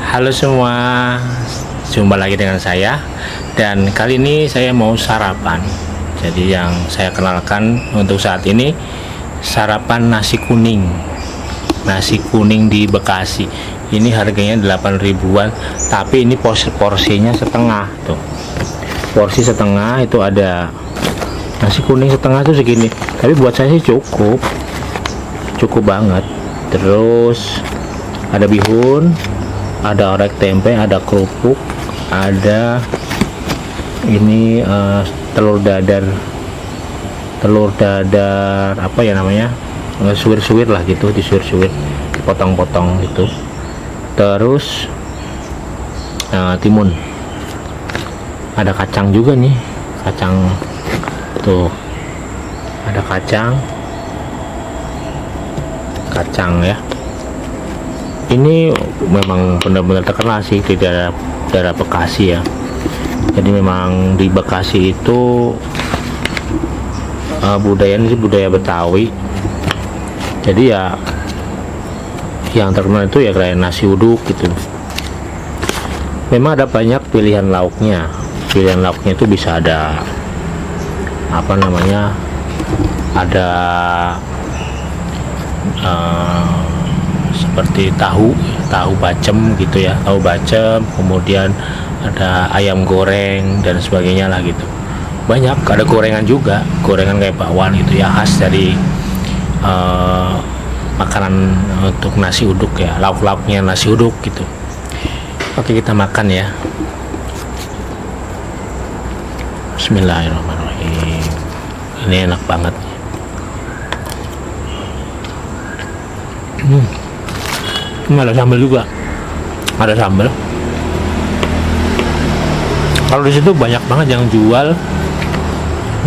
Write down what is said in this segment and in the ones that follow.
Halo semua, jumpa lagi dengan saya. Dan kali ini saya mau sarapan. Jadi yang saya kenalkan untuk saat ini sarapan nasi kuning. Nasi kuning di Bekasi. Ini harganya 8 ribuan, tapi ini porsinya setengah tuh. Porsi setengah itu ada nasi kuning setengah tuh segini. Tapi buat saya sih cukup. Cukup banget. Terus ada bihun, ada orek tempe, ada kerupuk, ada ini telur dadar apa ya namanya, suwir-suwir lah gitu, disuwir-suwir, dipotong-potong gitu. Terus timun, ada kacang juga nih, kacang tuh, ada kacang ya. Ini memang benar-benar terkenal sih di daerah Bekasi ya. Jadi memang di Bekasi itu budayanya sih budaya Betawi. Jadi ya yang terkenal itu ya kayak nasi uduk gitu. Memang ada banyak pilihan lauknya. Pilihan lauknya itu bisa ada apa namanya? Ada seperti tahu bacem gitu ya, tahu bacem, kemudian ada ayam goreng dan sebagainya lah gitu. Banyak, ada gorengan juga, gorengan kayak bakwan gitu ya, khas dari makanan untuk nasi uduk ya, lauk-lauknya nasi uduk gitu. Oke, kita makan ya. Bismillahirrahmanirrahim. Ini enak banget. Ada sambal juga, ada sambal. Kalau di situ banyak banget yang jual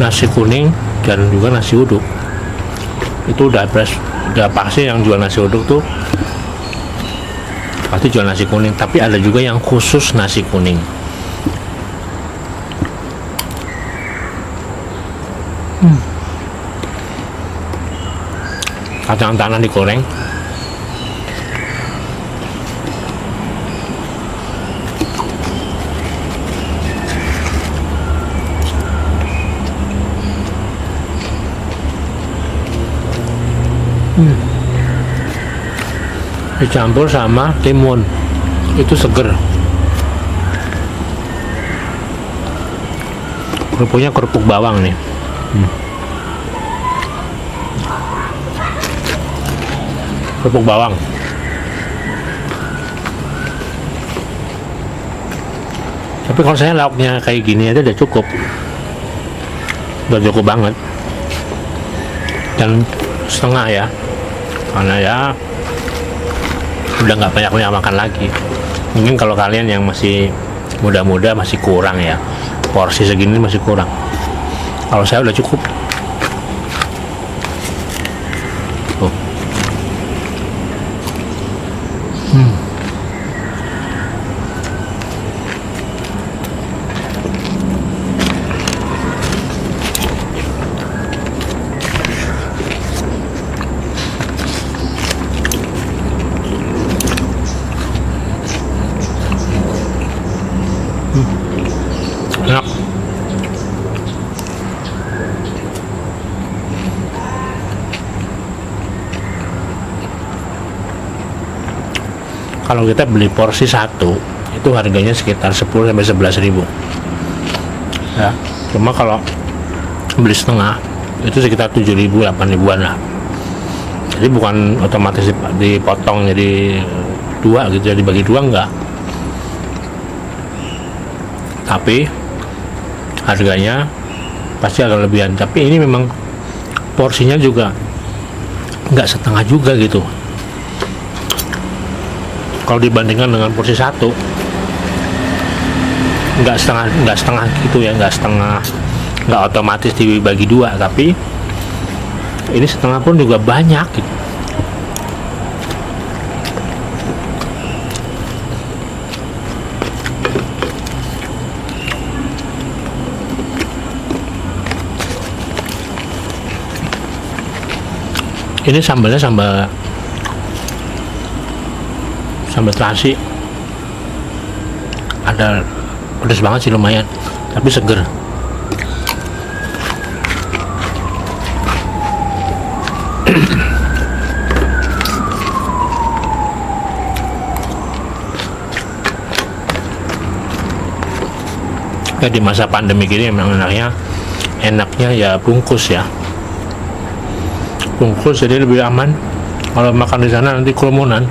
nasi kuning dan juga nasi uduk. Itu udah pasti yang jual nasi uduk tuh pasti jual nasi kuning, tapi ada juga yang khusus nasi kuning. Kacang tanah digoreng. Dicampur sama timun, itu seger. Kerupuknya kerupuk bawang nih. Kerupuk bawang. Tapi kalau saya lauknya kayak gini aja udah cukup banget. Dan setengah ya, karena ya udah nggak banyak makan lagi. Mungkin kalau kalian yang masih muda-muda masih kurang ya, porsi segini masih kurang. Kalau saya udah cukup. Tuh. Enak. Kalau kita beli porsi satu itu harganya sekitar 10 sampai 11 ribu ya. Cuma kalau beli setengah itu sekitar 7 ribu 8 ribuan lah. Jadi bukan otomatis dipotong jadi dua gitu, jadi bagi dua enggak, tapi harganya pasti agak lebihan. Tapi ini memang porsinya juga nggak setengah juga gitu. Kalau dibandingkan dengan porsi satu, nggak setengah gitu ya, nggak otomatis dibagi dua, tapi ini setengah pun juga banyak gitu. Ini sambalnya sambal terasi ada pedas banget sih, lumayan, tapi seger. Ya, di masa pandemi gini memang enaknya ya bungkus ya, bungkus, jadi lebih aman. Kalau makan di sana nanti kerumunan.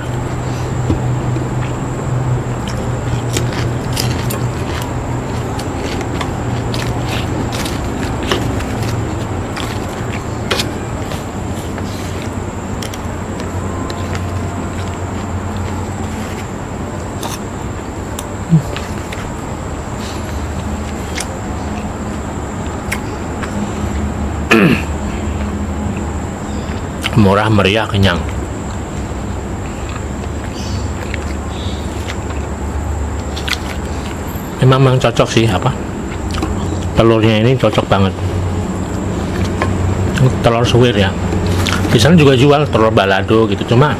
Murah meriah, kenyang. Memang cocok sih, telurnya ini cocok banget. Telur suwir ya, di sana juga jual telur balado gitu, cuma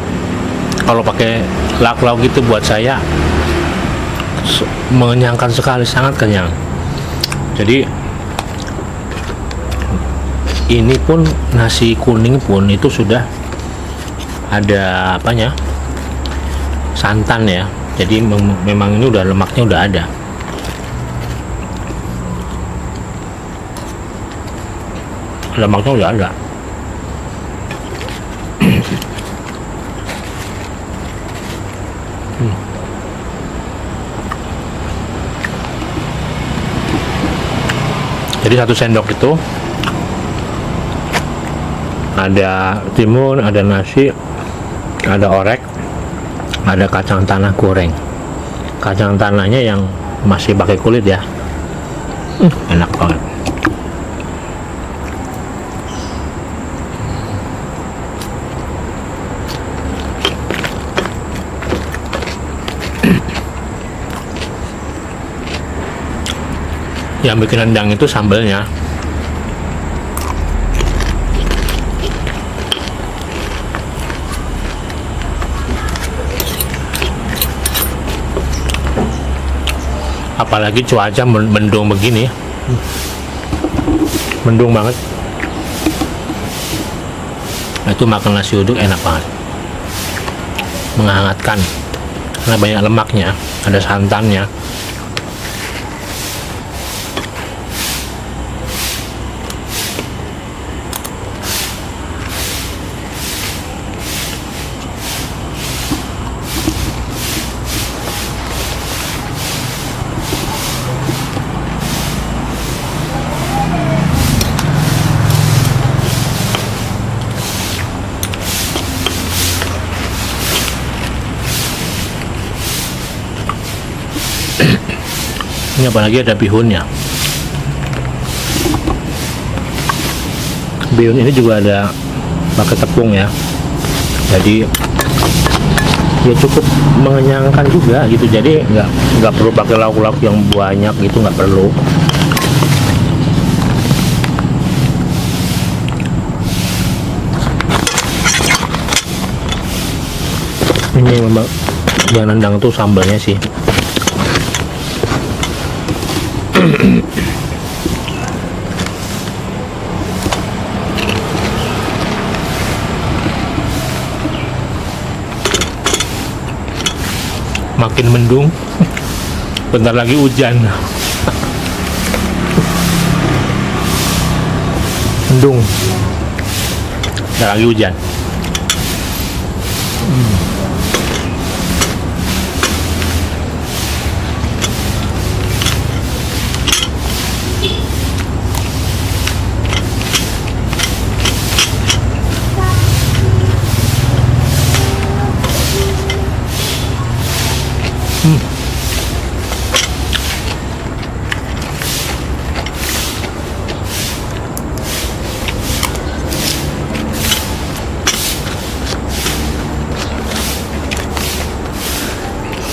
kalau pakai lauk-lauk gitu buat saya mengenyangkan sekali, sangat kenyang. Jadi ini pun nasi kuning pun itu sudah ada santan ya, jadi memang ini udah lemaknya udah ada. Lemaknya udah ada. Jadi 1 sendok itu ada timun, ada nasi, ada orek, ada kacang tanah goreng. Kacang tanahnya yang masih pakai kulit ya. Enak banget. Yang bikin rendang itu sambelnya. Apalagi cuaca mendung begini, mendung banget. Itu makan nasi uduk enak banget, menghangatkan karena banyak lemaknya, ada santannya. Ini apalagi ada bihunnya. Bihun ini juga ada pakai tepung ya, jadi ya cukup mengenyangkan juga gitu. Jadi nggak perlu pakai lauk-lauk yang banyak gitu, nggak perlu. Ini memang yang nendang tuh sambalnya sih. Makin mendung, bentar lagi hujan. Mendung, bentar lagi hujan.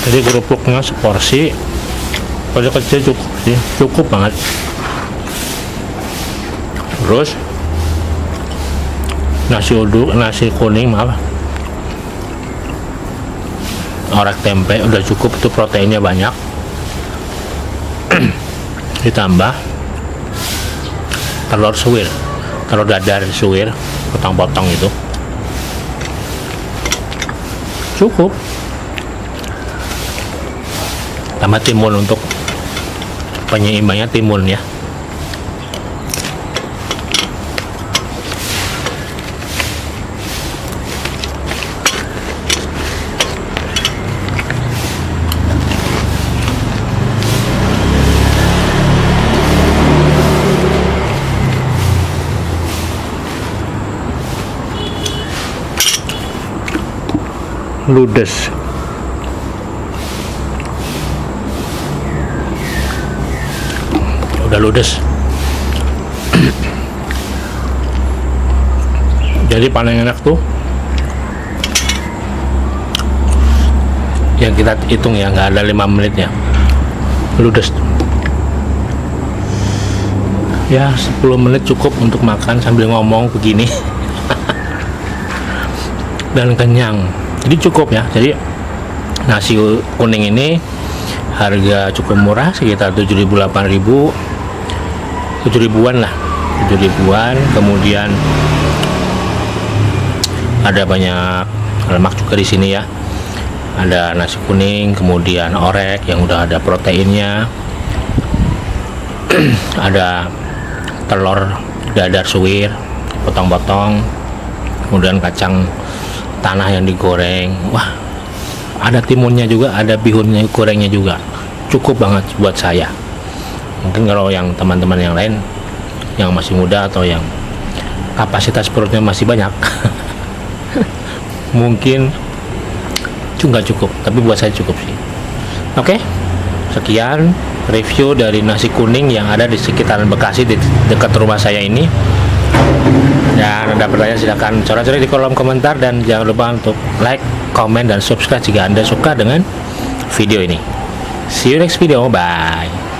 Jadi kerupuknya seporsi, kecil cukup sih, cukup banget. Terus nasi uduk, nasi kuning orek tempe udah cukup, itu proteinnya banyak. ditambah telur suwir, telur dadar suwir potong-potong itu cukup, tambah timun untuk penyeimbangnya, timun ya. Ludes. Udah ludes. Jadi paling enak tuh yang kita hitung ya, nggak ada 5 menitnya ludes. Ya 10 menit cukup untuk makan sambil ngomong begini. Dan kenyang, jadi cukup ya. Jadi nasi kuning ini harga cukup murah, sekitar 7.000 8.000, 7.000-an lah, 7.000-an. Kemudian ada banyak lemak juga di sini ya. Ada nasi kuning, kemudian orek yang udah ada proteinnya. Ada telur dadar suwir potong-potong, kemudian kacang tanah yang digoreng. Wah, ada timunnya juga, ada bihunnya gorengnya juga. Cukup banget buat saya. Mungkin kalau yang teman-teman yang lain yang masih muda atau yang kapasitas perutnya masih banyak mungkin juga cukup, tapi buat saya cukup sih. Oke, sekian review dari nasi kuning yang ada di sekitaran Bekasi, di dekat rumah saya ini. Dan ada pertanyaan silahkan coret-coret di kolom komentar, dan jangan lupa untuk like, komen, dan subscribe jika Anda suka dengan video ini. See you next video, bye.